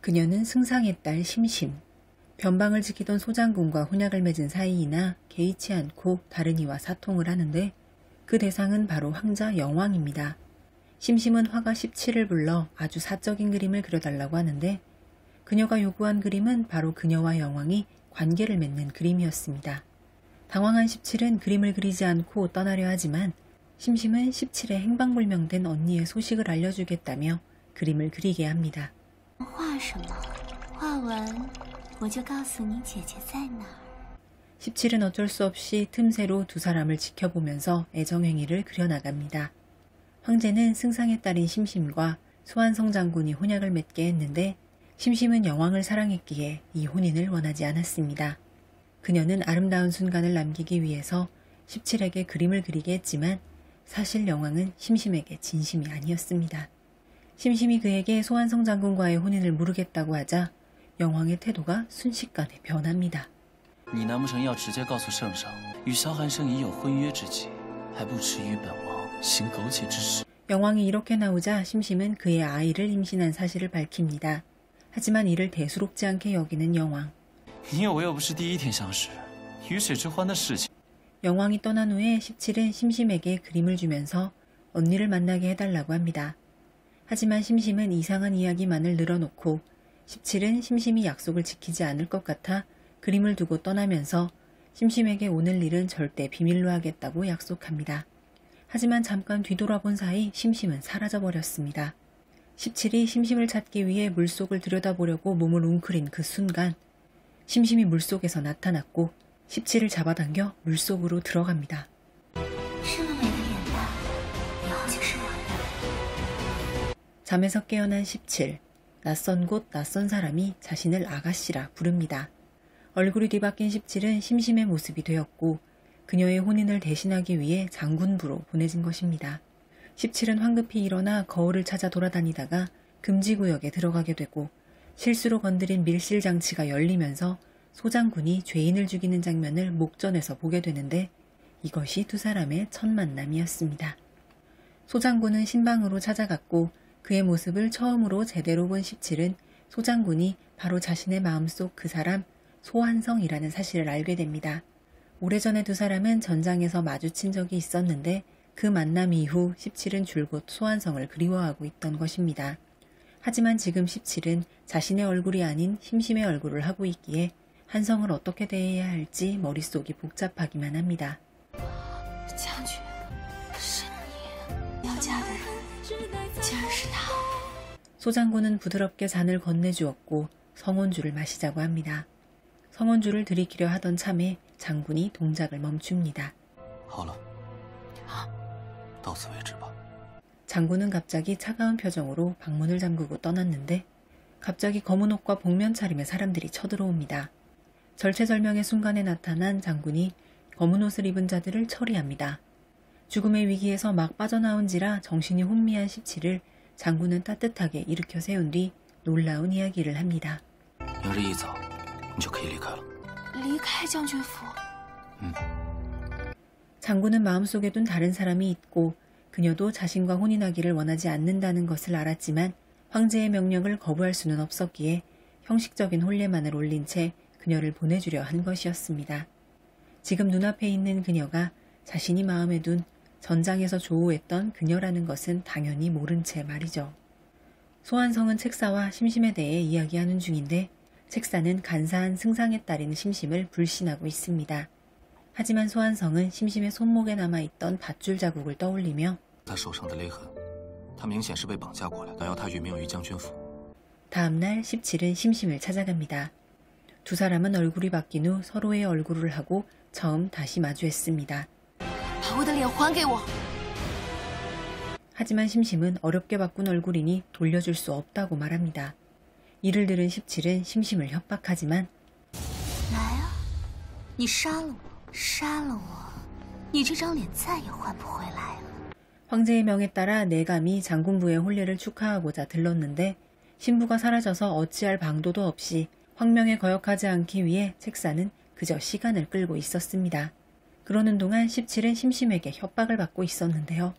그녀는 승상의 딸 심심. 변방을 지키던 소장군과 혼약을 맺은 사이이나 개의치 않고 다른 이와 사통을 하는데 그 대상은 바로 황자 영왕입니다. 심심은 화가 17을 불러 아주 사적인 그림을 그려달라고 하는데 그녀가 요구한 그림은 바로 그녀와 영왕이 관계를 맺는 그림이었습니다. 당황한 17은 그림을 그리지 않고 떠나려 하지만 심심은 17의 행방불명된 언니의 소식을 알려주겠다며 그림을 그리게 합니다. 17은 어쩔 수 없이 틈새로 두 사람을 지켜보면서 애정행위를 그려나갑니다. 황제는 승상의 딸인 심심과 소환성 장군이 혼약을 맺게 했는데 심심은 영왕을 사랑했기에 이 혼인을 원하지 않았습니다. 그녀는 아름다운 순간을 남기기 위해서 17에게 그림을 그리게 했지만 사실 영왕은 심심에게 진심이 아니었습니다. 심심이 그에게 소환성 장군과의 혼인을 물으겠다고 하자 영왕의 태도가 순식간에 변합니다. 你难不成要直接告诉圣上与萧寒生已有婚约之际还不迟于本王行苟且之事 영왕이 이렇게 나오자 심심은 그의 아이를 임신한 사실을 밝힙니다. 하지만 이를 대수롭지 않게 여기는 영왕. 你我又不是第一天相识鱼水之欢的事情 영왕이 떠난 후에 17은 심심에게 그림을 주면서 언니를 만나게 해달라고 합니다. 하지만 심심은 이상한 이야기만을 늘어놓고 17은 심심이 약속을 지키지 않을 것 같아 그림을 두고 떠나면서 심심에게 오늘 일은 절대 비밀로 하겠다고 약속합니다. 하지만 잠깐 뒤돌아본 사이 심심은 사라져버렸습니다. 17이 심심을 찾기 위해 물속을 들여다보려고 몸을 웅크린 그 순간 심심이 물속에서 나타났고 17을 잡아당겨 물속으로 들어갑니다. 잠에서 깨어난 17, 낯선 곳 낯선 사람이 자신을 아가씨라 부릅니다. 얼굴이 뒤바뀐 17은 심심의 모습이 되었고 그녀의 혼인을 대신하기 위해 장군부로 보내진 것입니다. 17은 황급히 일어나 거울을 찾아 돌아다니다가 금지구역에 들어가게 되고 실수로 건드린 밀실 장치가 열리면서 소장군이 죄인을 죽이는 장면을 목전에서 보게 되는데 이것이 두 사람의 첫 만남이었습니다. 소장군은 신방으로 찾아갔고 그의 모습을 처음으로 제대로 본 17은 소장군이 바로 자신의 마음속 그 사람 소환성이라는 사실을 알게 됩니다. 오래전에 두 사람은 전장에서 마주친 적이 있었는데 그 만남 이후 17은 줄곧 소환성을 그리워하고 있던 것입니다. 하지만 지금 17은 자신의 얼굴이 아닌 심심의 얼굴을 하고 있기에 한성을 어떻게 대해야 할지 머릿속이 복잡하기만 합니다. 소장군은 부드럽게 잔을 건네주었고 성원주를 마시자고 합니다. 성원주를 들이키려 하던 참에 장군이 동작을 멈춥니다. 장군은 갑자기 차가운 표정으로 방문을 잠그고 떠났는데 갑자기 검은 옷과 복면 차림의 사람들이 쳐들어옵니다. 절체절명의 순간에 나타난 장군이 검은 옷을 입은 자들을 처리합니다. 죽음의 위기에서 막 빠져나온지라 정신이 혼미한 17을 장군은 따뜻하게 일으켜 세운 뒤 놀라운 이야기를 합니다. 장군은 마음속에 둔 다른 사람이 있고 그녀도 자신과 혼인하기를 원하지 않는다는 것을 알았지만 황제의 명령을 거부할 수는 없었기에 형식적인 혼례만을 올린 채 그녀를 보내주려 한 것이었습니다. 지금 눈앞에 있는 그녀가 자신이 마음에 둔 전장에서 조우했던 그녀라는 것은 당연히 모른 채 말이죠. 소환성은 책사와 심심에 대해 이야기하는 중인데 책사는 간사한 승상의 딸인 심심을 불신하고 있습니다. 하지만 소환성은 심심의 손목에 남아있던 밧줄 자국을 떠올리며 다음날 17은 심심을 찾아갑니다. 두 사람은 얼굴이 바뀐 후 서로의 얼굴을 하고 처음 다시 마주했습니다. 하지만 심심은 어렵게 바꾼 얼굴이니 돌려줄 수 없다고 말합니다. 이를 들은 17은 심심을 협박하지만 황제의 명에 따라 내감이 장군부의 혼례를 축하하고자 들렀는데 신부가 사라져서 어찌할 방도도 없이 황명에 거역하지 않기 위해 책사는 그저 시간을 끌고 있었습니다. 그러는 동안 17은 심심에게 협박을 받고 있었는데요.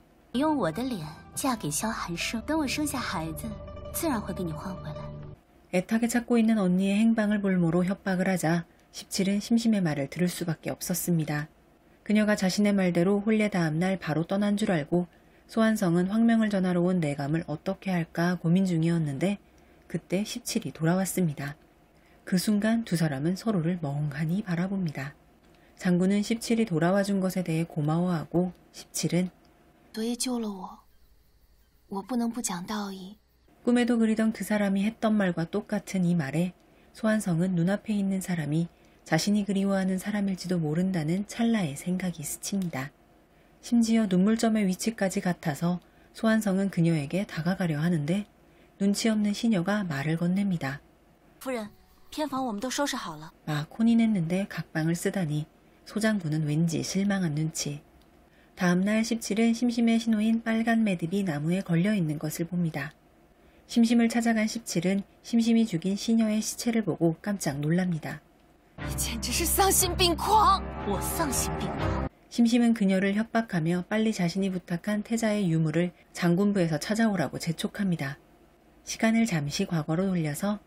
애타게 찾고 있는 언니의 행방을 볼모로 협박을 하자 17은 심심의 말을 들을 수밖에 없었습니다. 그녀가 자신의 말대로 혼례 다음날 바로 떠난 줄 알고 소환성은 황명을 전하러 온 내감을 어떻게 할까 고민 중이었는데 그때 17이 돌아왔습니다. 그 순간 두 사람은 서로를 멍하니 바라봅니다. 장군은 17이 돌아와 준 것에 대해 고마워하고 17은 昨夜救了我，我不能不讲道义。 꿈에도 그리던 그 사람이 했던 말과 똑같은 이 말에 소환성은 눈앞에 있는 사람이 자신이 그리워하는 사람일지도 모른다는 찰나의 생각이 스칩니다. 심지어 눈물점의 위치까지 같아서 소환성은 그녀에게 다가가려 하는데 눈치 없는 시녀가 말을 건넵니다. 夫人，偏房我们都收拾好了。 막 혼인했는데 각방을 쓰다니 소장군은 왠지 실망한 눈치. 다음날 17은 심심의 신호인 빨간 매듭이 나무에 걸려있는 것을 봅니다. 심심을 찾아간 17은 심심이 죽인 시녀의 시체를 보고 깜짝 놀랍니다. 你简直是丧心病狂！我丧心病狂。 심심은 그녀를 협박하며 빨리 자신이 부탁한 태자의 유물을 장군부에서 찾아오라고 재촉합니다. 시간을 잠시 과거로 돌려서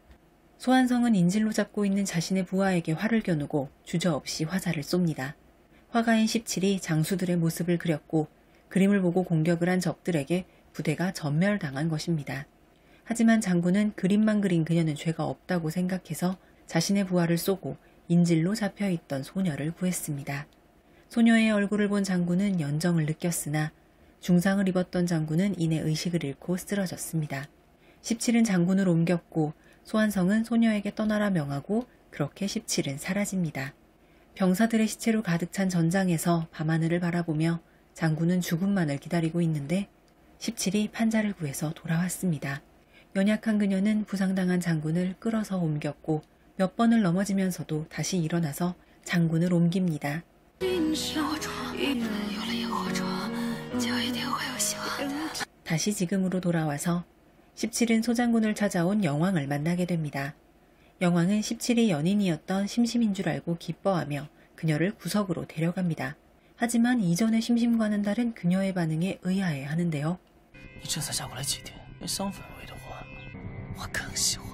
소환성은 인질로 잡고 있는 자신의 부하에게 활을 겨누고 주저없이 화살을 쏩니다. 화가인 17이 장수들의 모습을 그렸고 그림을 보고 공격을 한 적들에게 부대가 전멸당한 것입니다. 하지만 장군은 그림만 그린 그녀는 죄가 없다고 생각해서 자신의 부하를 쏘고 인질로 잡혀있던 소녀를 구했습니다. 소녀의 얼굴을 본 장군은 연정을 느꼈으나 중상을 입었던 장군은 이내 의식을 잃고 쓰러졌습니다. 17은 장군을 옮겼고 소환성은 소녀에게 떠나라 명하고 그렇게 17은 사라집니다. 병사들의 시체로 가득 찬 전장에서 밤하늘을 바라보며 장군은 죽음만을 기다리고 있는데 17이 판자를 구해서 돌아왔습니다. 연약한 그녀는 부상당한 장군을 끌어서 옮겼고 몇 번을 넘어지면서도 다시 일어나서 장군을 옮깁니다. 다시 지금으로 돌아와서 17은 소장군을 찾아온 영왕을 만나게 됩니다. 영왕은 17이 연인이었던 심심인 줄 알고 기뻐하며 그녀를 구석으로 데려갑니다. 하지만 이전의 심심과는 다른 그녀의 반응에 의아해 하는데요. 你这才嫁过来几天，连香粉味都换了，我更喜欢。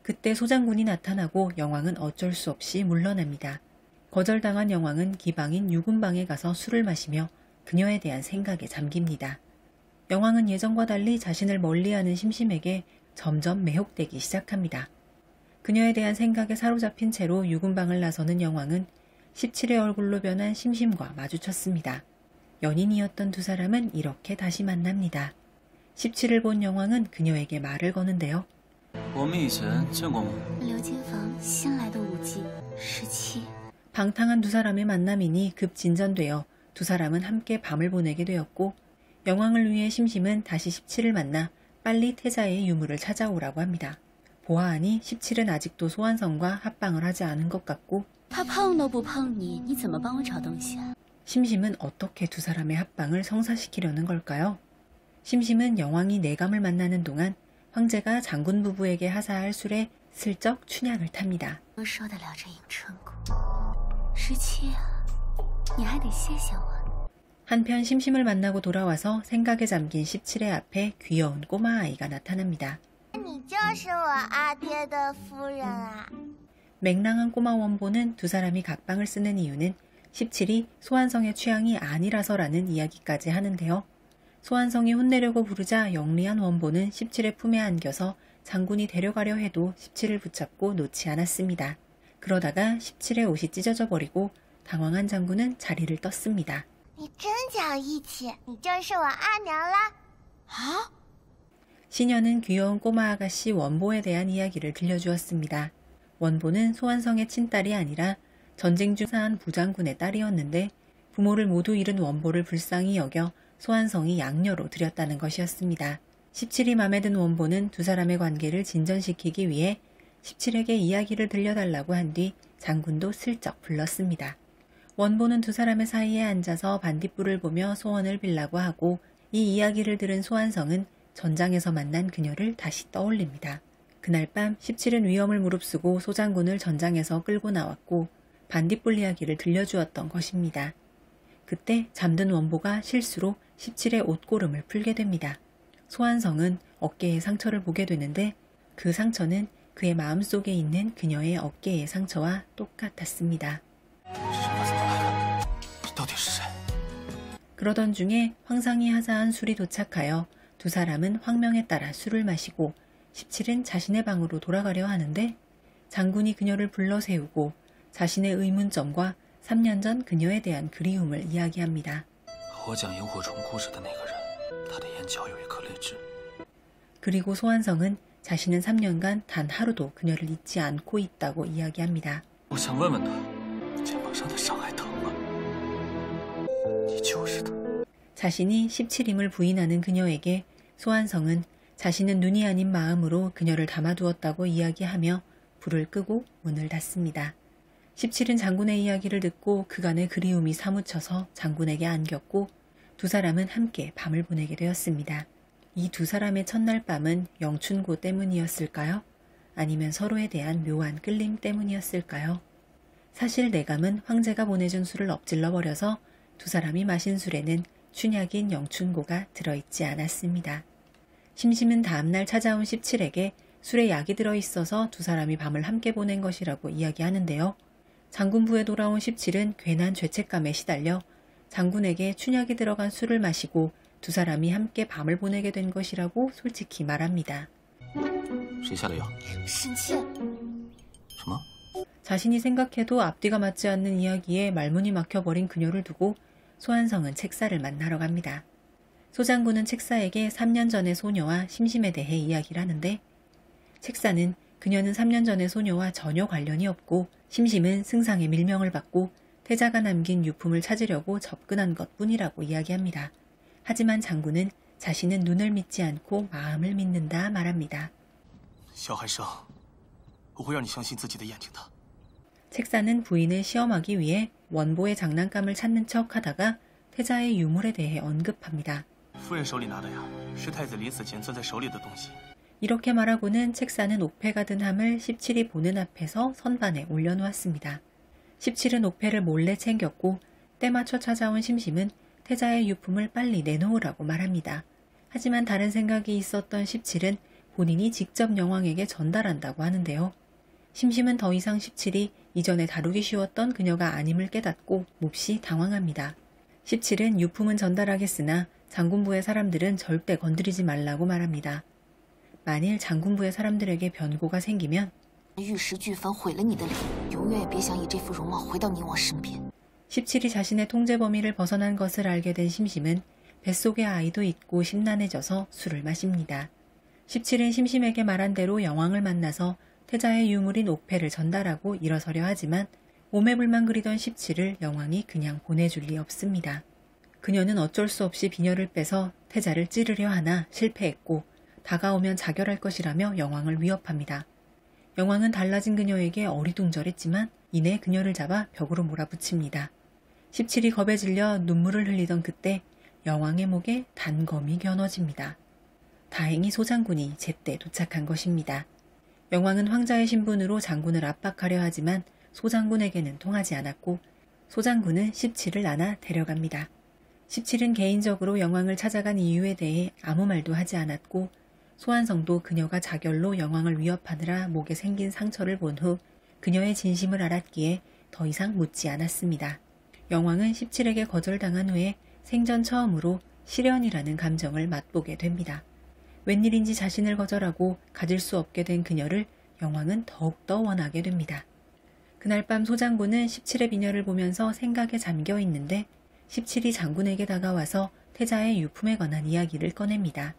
그때 소장군이 나타나고 영왕은 어쩔 수 없이 물러납니다. 거절당한 영왕은 기방인 유군방에 가서 술을 마시며 그녀에 대한 생각에 잠깁니다. 영왕은 예전과 달리 자신을 멀리하는 심심에게 점점 매혹되기 시작합니다. 그녀에 대한 생각에 사로잡힌 채로 유군방을 나서는 영왕은 17의 얼굴로 변한 심심과 마주쳤습니다. 연인이었던 두 사람은 이렇게 다시 만납니다. 17을 본 영왕은 그녀에게 말을 거는데요. 我们以前见过吗？刘金房新来的舞姬17。 방탕한 두 사람의 만남이니 급 진전되어 두 사람은 함께 밤을 보내게 되었고 영왕을 위해 심심은 다시 17을 만나 빨리 태자의 유물을 찾아오라고 합니다. 보아하니 17은 아직도 소환성과 합방을 하지 않은 것 같고 他碰都不碰你，你怎么帮我找东西啊？ 심심은 어떻게 두 사람의 합방을 성사시키려는 걸까요? 심심은 영왕이 내감을 만나는 동안 황제가 장군 부부에게 하사할 술에 슬쩍 춘향을 탑니다. 都说得了这迎春谷，17啊，你还得谢谢我。 한편 심심을 만나고 돌아와서 생각에 잠긴 17의 앞에 귀여운 꼬마 아이가 나타납니다. 你就是我阿爹的夫人啊！ 맹랑한 꼬마 원보는 두 사람이 각방을 쓰는 이유는 17이 소환성의 취향이 아니라서라는 이야기까지 하는데요. 소환성이 혼내려고 부르자 영리한 원보는 17의 품에 안겨서 장군이 데려가려 해도 17을 붙잡고 놓지 않았습니다. 그러다가 17의 옷이 찢어져 버리고 당황한 장군은 자리를 떴습니다. 你真讲义气，你就是我阿娘啦！ 啊！ 시녀는 귀여운 꼬마 아가씨 원보에 대한 이야기를 들려주었습니다. 원보는 소환성의 친딸이 아니라 전쟁 중 사한 부장군의 딸이었는데 부모를 모두 잃은 원보를 불쌍히 여겨 소환성이 양녀로 들였다는 것이었습니다. 17이 맘에 든 원보는 두 사람의 관계를 진전시키기 위해 17에게 이야기를 들려달라고 한 뒤 장군도 슬쩍 불렀습니다. 원보는 두 사람의 사이에 앉아서 반딧불을 보며 소원을 빌라고 하고 이 이야기를 들은 소환성은 전장에서 만난 그녀를 다시 떠올립니다. 그날 밤 17은 위험을 무릅쓰고 소장군을 전장에서 끌고 나왔고 반딧불 이야기를 들려주었던 것입니다. 그때 잠든 원보가 실수로 17의 옷고름을 풀게 됩니다. 소환성은 어깨에 상처를 보게 되는데 그 상처는 그의 마음속에 있는 그녀의 어깨의 상처와 똑같았습니다. 그러던 중에 황상이 하사한 술이 도착하여 두 사람은 황명에 따라 술을 마시고 17은 자신의 방으로 돌아가려 하는데 장군이 그녀를 불러 세우고 자신의 의문점과 3년 전 그녀에 대한 그리움을 이야기합니다. 그리고 소환성은 자신은 3년간 단 하루도 그녀를 잊지 않고 있다고 이야기합니다. 자신이 17임을 부인하는 그녀에게 소환성은 자신은 눈이 아닌 마음으로 그녀를 담아두었다고 이야기하며 불을 끄고 문을 닫습니다. 17은 장군의 이야기를 듣고 그간의 그리움이 사무쳐서 장군에게 안겼고 두 사람은 함께 밤을 보내게 되었습니다. 이 두 사람의 첫날 밤은 영춘고 때문이었을까요? 아니면 서로에 대한 묘한 끌림 때문이었을까요? 사실 내감은 황제가 보내준 술을 엎질러 버려서 두 사람이 마신 술에는 춘약인 영춘고가 들어있지 않았습니다. 심심은 다음날 찾아온 17에게 술에 약이 들어있어서 두 사람이 밤을 함께 보낸 것이라고 이야기하는데요. 장군부에 돌아온 17은 괜한 죄책감에 시달려 장군에게 춘약이 들어간 술을 마시고 두 사람이 함께 밤을 보내게 된 것이라고 솔직히 말합니다. 자신이 생각해도 앞뒤가 맞지 않는 이야기에 말문이 막혀버린 그녀를 두고 소환성은 책사를 만나러 갑니다. 소장군은 책사에게 3년 전의 소녀와 심심에 대해 이야기를 하는데 책사는 그녀는 3년 전의 소녀와 전혀 관련이 없고 심심은 승상의 밀명을 받고 태자가 남긴 유품을 찾으려고 접근한 것뿐이라고 이야기합니다. 하지만 장군은 자신은 눈을 믿지 않고 마음을 믿는다 말합니다. 책사는 부인을 시험하기 위해 원보의 장난감을 찾는 척하다가 태자의 유물에 대해 언급합니다. 이렇게 말하고는 책사는 옥패가 든 함을 17이 보는 앞에서 선반에 올려놓았습니다. 17은 옥패를 몰래 챙겼고 때맞춰 찾아온 심심은 태자의 유품을 빨리 내놓으라고 말합니다. 하지만 다른 생각이 있었던 17은 본인이 직접 영왕에게 전달한다고 하는데요. 심심은 더 이상 17이 이전에 다루기 쉬웠던 그녀가 아님을 깨닫고 몹시 당황합니다. 17은 유품은 전달하겠으나 장군부의 사람들은 절대 건드리지 말라고 말합니다. 만일 장군부의 사람들에게 변고가 생기면 17이 자신의 통제 범위를 벗어난 것을 알게 된 심심은 뱃속에 아이도 있고 심란해져서 술을 마십니다. 17은 심심에게 말한 대로 영왕을 만나서 태자의 유물인 옥패를 전달하고 일어서려 하지만 오매불만 그리던 17을 영왕이 그냥 보내줄 리 없습니다. 그녀는 어쩔 수 없이 비녀를 빼서 태자를 찌르려 하나 실패했고 다가오면 자결할 것이라며 영왕을 위협합니다. 영왕은 달라진 그녀에게 어리둥절했지만 이내 그녀를 잡아 벽으로 몰아붙입니다. 17이 겁에 질려 눈물을 흘리던 그때 영왕의 목에 단검이 겨눠집니다. 다행히 소장군이 제때 도착한 것입니다. 영왕은 황자의 신분으로 장군을 압박하려 하지만 소장군에게는 통하지 않았고 소장군은 17을 안아 데려갑니다. 17은 개인적으로 영왕을 찾아간 이유에 대해 아무 말도 하지 않았고 소환성도 그녀가 자결로 영왕을 위협하느라 목에 생긴 상처를 본 후 그녀의 진심을 알았기에 더 이상 묻지 않았습니다. 영왕은 17에게 거절당한 후에 생전 처음으로 시련이라는 감정을 맛보게 됩니다. 웬일인지 자신을 거절하고 가질 수 없게 된 그녀를 영왕은 더욱더 원하게 됩니다. 그날 밤 소장군은 17의 비녀를 보면서 생각에 잠겨 있는데 17이 장군에게 다가와서 태자의 유품에 관한 이야기를 꺼냅니다.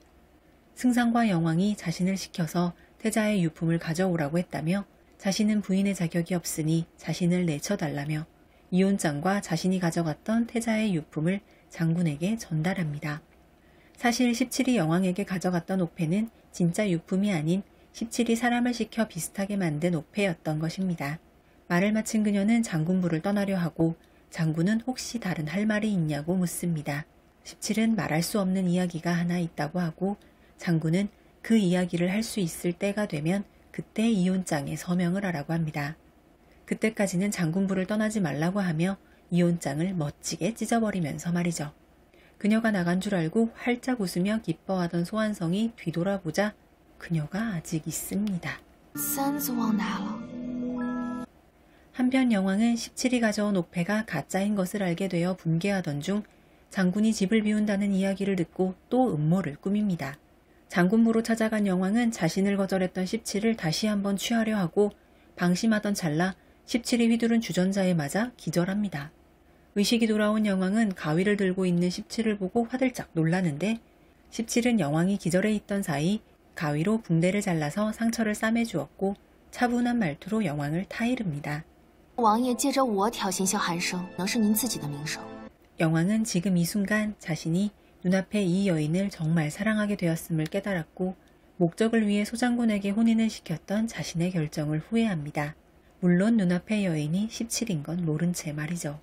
승상과 영왕이 자신을 시켜서 태자의 유품을 가져오라고 했다며 자신은 부인의 자격이 없으니 자신을 내쳐달라며 이혼장과 자신이 가져갔던 태자의 유품을 장군에게 전달합니다. 사실 17이 영왕에게 가져갔던 옥패는 진짜 유품이 아닌 17이 사람을 시켜 비슷하게 만든 옥패였던 것입니다. 말을 마친 그녀는 장군부를 떠나려 하고 장군은 혹시 다른 할 말이 있냐고 묻습니다. 17은 말할 수 없는 이야기가 하나 있다고 하고 장군은 그 이야기를 할 수 있을 때가 되면 그때 이혼장에 서명을 하라고 합니다. 그때까지는 장군부를 떠나지 말라고 하며 이혼장을 멋지게 찢어버리면서 말이죠. 그녀가 나간 줄 알고 활짝 웃으며 기뻐하던 소환성이 뒤돌아보자 그녀가 아직 있습니다. 三子往哪了？ 한편 여왕은 17이 가져온 옥패가 가짜인 것을 알게 되어 분개하던 중 장군이 집을 비운다는 이야기를 듣고 또 음모를 꾸밉니다. 장군부로 찾아간 여왕은 자신을 거절했던 17을 다시 한번 취하려 하고 방심하던 찰나 17이 휘두른 주전자에 맞아 기절합니다. 의식이 돌아온 여왕은 가위를 들고 있는 17을 보고 화들짝 놀라는데 17은 여왕이 기절해 있던 사이 가위로 붕대를 잘라서 상처를 싸매주었고 차분한 말투로 여왕을 타이릅니다. 王爷借着我挑衅萧寒生，能是您自己的名声。 여왕은 지금 이 순간 자신이 눈앞에 이 여인을 정말 사랑하게 되었음을 깨달았고 목적을 위해 소장군에게 혼인을 시켰던 자신의 결정을 후회합니다. 물론 눈앞의 여인이 17인 건 모른 채 말이죠.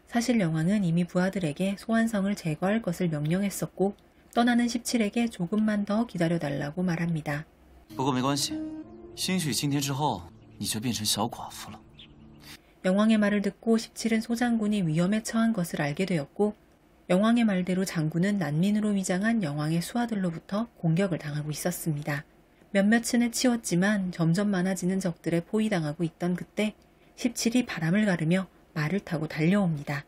사실 여왕은 이미 부하들에게 소환성을 제거할 것을 명령했었고 떠나는 17에게 조금만 더 기다려달라고 말합니다. 不过没关系，兴许今天之后你就变成小寡妇了。 여왕의 말을 듣고 17은 소장군이 위험에 처한 것을 알게 되었고 여왕의 말대로 장군은 난민으로 위장한 여왕의 수하들로부터 공격을 당하고 있었습니다. 몇몇은 치웠지만 점점 많아지는 적들에 포위당하고 있던 그때 17이 바람을 가르며 말을 타고 달려옵니다.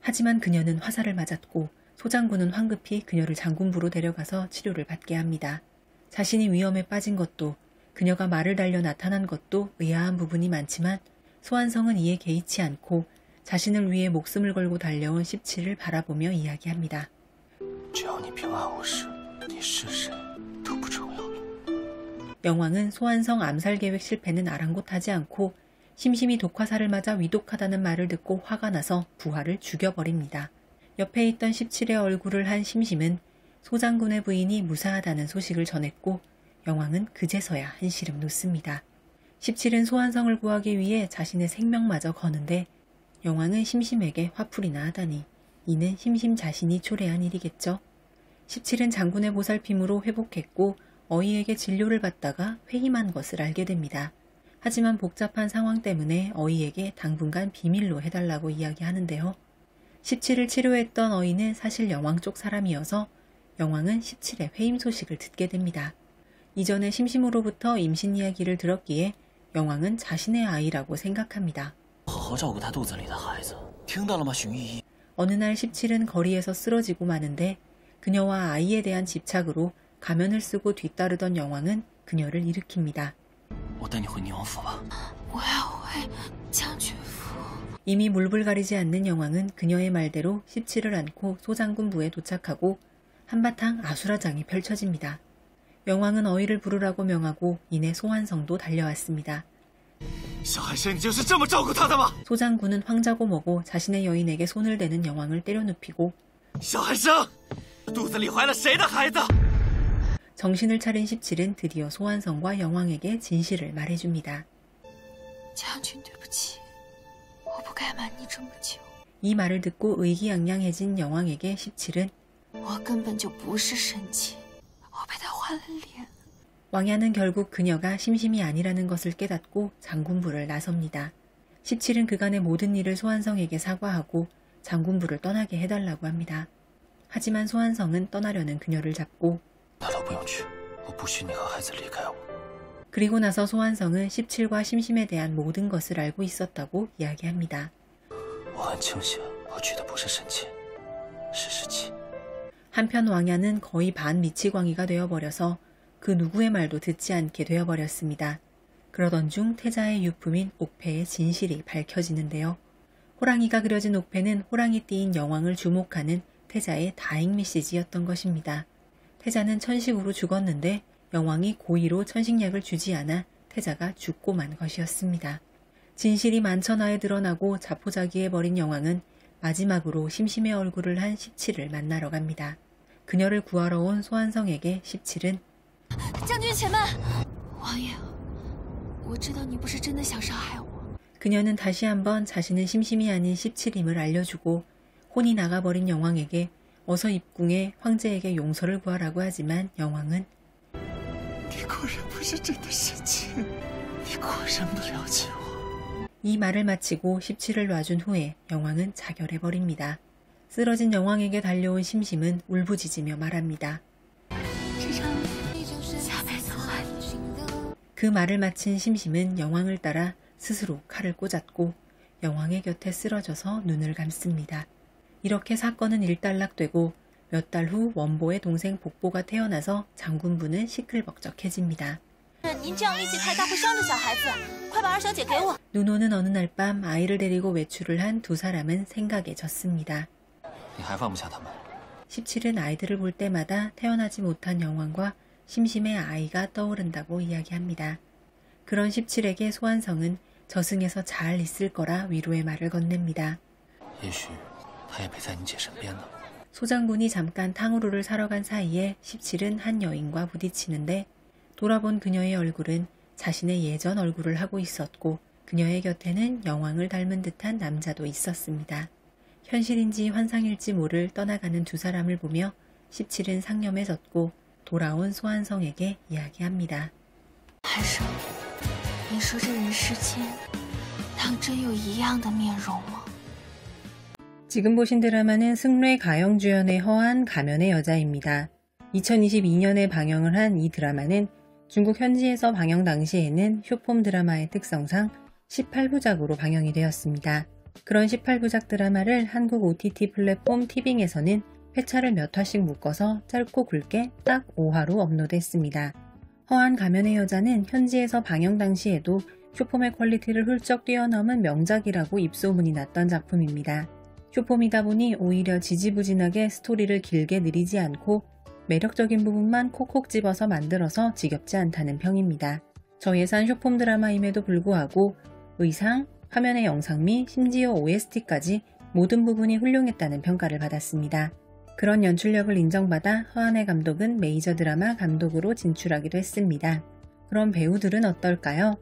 하지만 그녀는 화살을 맞았고 소장군은 황급히 그녀를 장군부로 데려가서 치료를 받게 합니다. 자신이 위험에 빠진 것도 그녀가 말을 달려 나타난 것도 의아한 부분이 많지만 소환성은 이에 개의치 않고 자신을 위해 목숨을 걸고 달려온 17을 바라보며 이야기합니다. 只要你平安无事，你是谁都不重要。 여왕은 소환성 암살 계획 실패는 아랑곳하지 않고 심심이 독화살을 맞아 위독하다는 말을 듣고 화가 나서 부하를 죽여버립니다. 옆에 있던 17의 얼굴을 한 심심은 소장군의 부인이 무사하다는 소식을 전했고 여왕은 그제서야 한시름 놓습니다. 17은 소환성을 구하기 위해 자신의 생명마저 거는데 여왕은 심심에게 화풀이나 하다니 이는 심심 자신이 초래한 일이겠죠. 17은 장군의 보살핌으로 회복했고 어이에게 진료를 받다가 회임한 것을 알게 됩니다. 하지만 복잡한 상황 때문에 어이에게 당분간 비밀로 해달라고 이야기하는데요. 17을 치료했던 어이는 사실 여왕 쪽 사람이어서 여왕은 17의 회임 소식을 듣게 됩니다. 이전에 심심으로부터 임신 이야기를 들었기에 여왕은 자신의 아이라고 생각합니다. 好好照顾他肚子里的孩子，听到了吗，荀御医？ 어느 날 17은 거리에서 쓰러지고 마는데 그녀와 아이에 대한 집착으로 가면을 쓰고 뒤따르던 여왕은 그녀를 일으킵니다. 我带你回宁王府吧。我要回将军府。 이미 물불 가리지 않는 여왕은 그녀의 말대로 17을 안고 소장군부에 도착하고 한바탕 아수라장이 펼쳐집니다. 여왕은 어이를 부르라고 명하고 이내 소환성도 달려왔습니다. 小寒生，你就是这么照顾他的吗？ 소장군은 황자고 뭐고 자신의 여인에게 손을 대는 여왕을 때려눕히고 小寒生，肚子里怀了谁的孩子？ 정신을 차린 17은 드디어 소환성과 여왕에게 진실을 말해줍니다. 将军对不起，我不该瞒你这么久。 이 말을 듣고 의기양양해진 여왕에게 17은 我根本就不是神器，我被他换了脸。 왕야는 결국 그녀가 심심이 아니라는 것을 깨닫고 장군부를 나섭니다. 17은 그간의 모든 일을 소환성에게 사과하고 장군부를 떠나게 해달라고 합니다. 하지만 소환성은 떠나려는 그녀를 잡고 大佬不用去，我不许你和孩子离开我。 그리고 나서 소환성은 17과 심심에 대한 모든 것을 알고 있었다고 이야기합니다. 我很清醒，我取的不是神器，是尸气。 한편 왕야는 거의 반미치광이가 되어버려서 그 누구의 말도 듣지 않게 되어버렸습니다. 그러던 중 태자의 유품인 옥패의 진실이 밝혀지는데요. 호랑이가 그려진 옥패는 호랑이 띠인 여왕을 주목하는 태자의 다행 메시지였던 것입니다. 태자는 천식으로 죽었는데 여왕이 고의로 천식약을 주지 않아 태자가 죽고 만 것이었습니다. 진실이 만천하에 드러나고 자포자기해버린 여왕은 마지막으로 심심의 얼굴을 한 17을 만나러 갑니다. 그녀를 구하러 온 소환성에게 17은 将军且慢，王爷，我知道你不是真的想伤害我。 그녀는 다시 한번 자신은 심심이 아닌 17임을 알려주고 혼이 나가버린 여왕에게 어서 입궁해 황제에게 용서를 구하라고 하지만 여왕은 你果然不是真的神器，你果然不了解我。이 말을 마치고 17을 놔준 후에 영왕은 자결해버립니다. 쓰러진 영왕에게 달려온 심심은 울부짖으며 말합니다. 그 말을 마친 심심은 영왕을 따라 스스로 칼을 꽂았고 영왕의 곁에 쓰러져서 눈을 감습니다. 이렇게 사건은 일단락되고 몇 달 후 원보의 동생 복보가 태어나서 장군부는 시끌벅적해집니다. 누노는 어느 날 밤 아이를 데리고 외출을 한 두 사람은 생각에 젖습니다. 17은 아이들을 볼 때마다 태어나지 못한 영왕과 심심의 아이가 떠오른다고 이야기합니다. 그런 17에게 소환성은 저승에서 잘 있을 거라 위로의 말을 건넵니다. 소장군이 잠깐 탕후루를 사러 간 사이에 17은 한 여인과 부딪히는데 돌아본 그녀의 얼굴은 자신의 예전 얼굴을 하고 있었고 그녀의 곁에는 영왕을 닮은 듯한 남자도 있었습니다. 현실인지 환상일지 모를 떠나가는 두 사람을 보며 17은 상념해졌고 돌아온 소환성에게 이야기합니다. 지금 보신 드라마는 승뢰 가영 주연의 허한 가면의 여자입니다. 2022년에 방영을 한 이 드라마는 중국 현지에서 방영 당시에는 쇼폼 드라마의 특성상 18부작으로 방영이 되었습니다. 그런 18부작 드라마를 한국 OTT 플랫폼 티빙에서는 회차를 몇 화씩 묶어서 짧고 굵게 딱 5화로 업로드했습니다. 허한 가면의 여자는 현지에서 방영 당시에도 쇼폼의 퀄리티를 훌쩍 뛰어넘은 명작이라고 입소문이 났던 작품입니다. 쇼폼이다 보니 오히려 지지부진하게 스토리를 길게 느리지 않고 매력적인 부분만 콕콕 집어서 만들어서 지겹지 않다는 평입니다. 저예산 쇼폼 드라마임에도 불구하고 의상, 화면의 영상미, 심지어 OST까지 모든 부분이 훌륭했다는 평가를 받았습니다. 그런 연출력을 인정받아 허한의 감독은 메이저 드라마 감독으로 진출하기도 했습니다. 그럼 배우들은 어떨까요?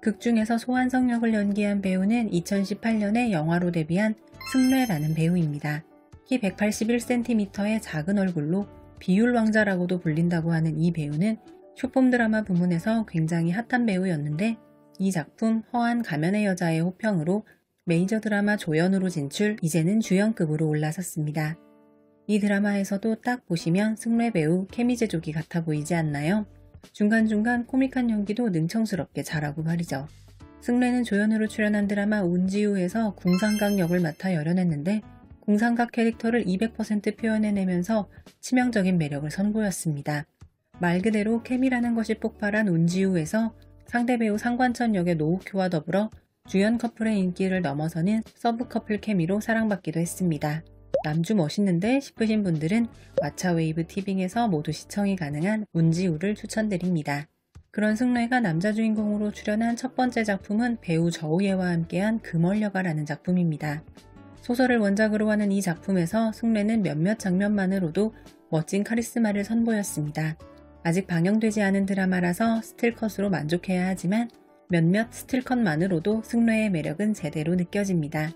극 중에서 소환성 역을 연기한 배우는 2018년에 영화로 데뷔한 승뢰라는 배우입니다. 키 181cm의 작은 얼굴로 비율 왕자라고도 불린다고 하는 이 배우는 쇼폼 드라마 부문에서 굉장히 핫한 배우였는데 이 작품 허한 가면의 여자의 호평으로 메이저 드라마 조연으로 진출, 이제는 주연급으로 올라섰습니다. 이 드라마에서도 딱 보시면 승뢰 배우 케미 제조기 같아 보이지 않나요? 중간중간 코믹한 연기도 능청스럽게 잘하고 말이죠. 승뢰는 조연으로 출연한 드라마 운지우에서 궁상각 역을 맡아 열연했는데 궁상각 캐릭터를 200% 표현해내면서 치명적인 매력을 선보였습니다. 말 그대로 케미라는 것이 폭발한 운지우에서 상대 배우 상관천 역의 노욱효와 더불어 주연 커플의 인기를 넘어서는 서브 커플 케미로 사랑받기도 했습니다. 남주 멋있는데 싶으신 분들은 왓챠웨이브 티빙에서 모두 시청이 가능한 운지우를 추천드립니다. 그런 승뢰가 남자 주인공으로 출연한 첫 번째 작품은 배우 저우예와 함께한 금얼여가라는 작품입니다. 소설을 원작으로 하는 이 작품에서 승뢰는 몇몇 장면만으로도 멋진 카리스마를 선보였습니다. 아직 방영되지 않은 드라마라서 스틸컷으로 만족해야 하지만 몇몇 스틸컷만으로도 승뢰의 매력은 제대로 느껴집니다.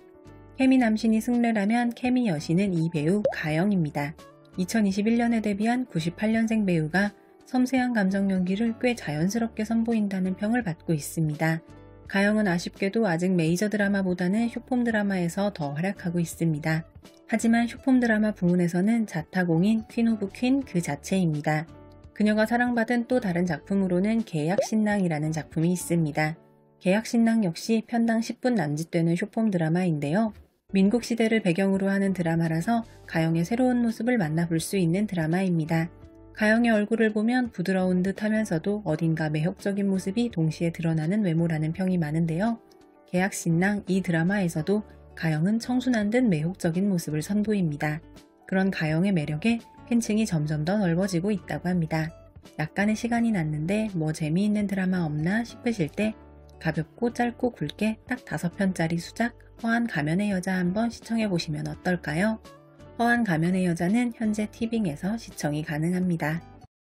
케미 남신이 승뢰라면 케미 여신은 이 배우 가영입니다. 2021년에 데뷔한 98년생 배우가 섬세한 감정 연기를 꽤 자연스럽게 선보인다는 평을 받고 있습니다. 가영은 아쉽게도 아직 메이저 드라마보다는 쇼폼 드라마에서 더 활약하고 있습니다. 하지만 쇼폼 드라마 부문에서는 자타공인 퀸 오브 퀸 그 자체입니다. 그녀가 사랑받은 또 다른 작품으로는 계약신랑이라는 작품이 있습니다. 계약신랑 역시 편당 10분 남짓되는 쇼폼 드라마인데요. 민국시대를 배경으로 하는 드라마라서 가영의 새로운 모습을 만나볼 수 있는 드라마입니다. 가영의 얼굴을 보면 부드러운 듯 하면서도 어딘가 매혹적인 모습이 동시에 드러나는 외모라는 평이 많은데요. 계약신랑 이 드라마에서도 가영은 청순한 듯 매혹적인 모습을 선보입니다. 그런 가영의 매력에 팬층이 점점 더 넓어지고 있다고 합니다. 약간의 시간이 났는데 뭐 재미있는 드라마 없나 싶으실 때 가볍고 짧고 굵게 딱 5편짜리 수작 허한 가면의 여자 한번 시청해보시면 어떨까요? 허한 가면의 여자는 현재 티빙에서 시청이 가능합니다.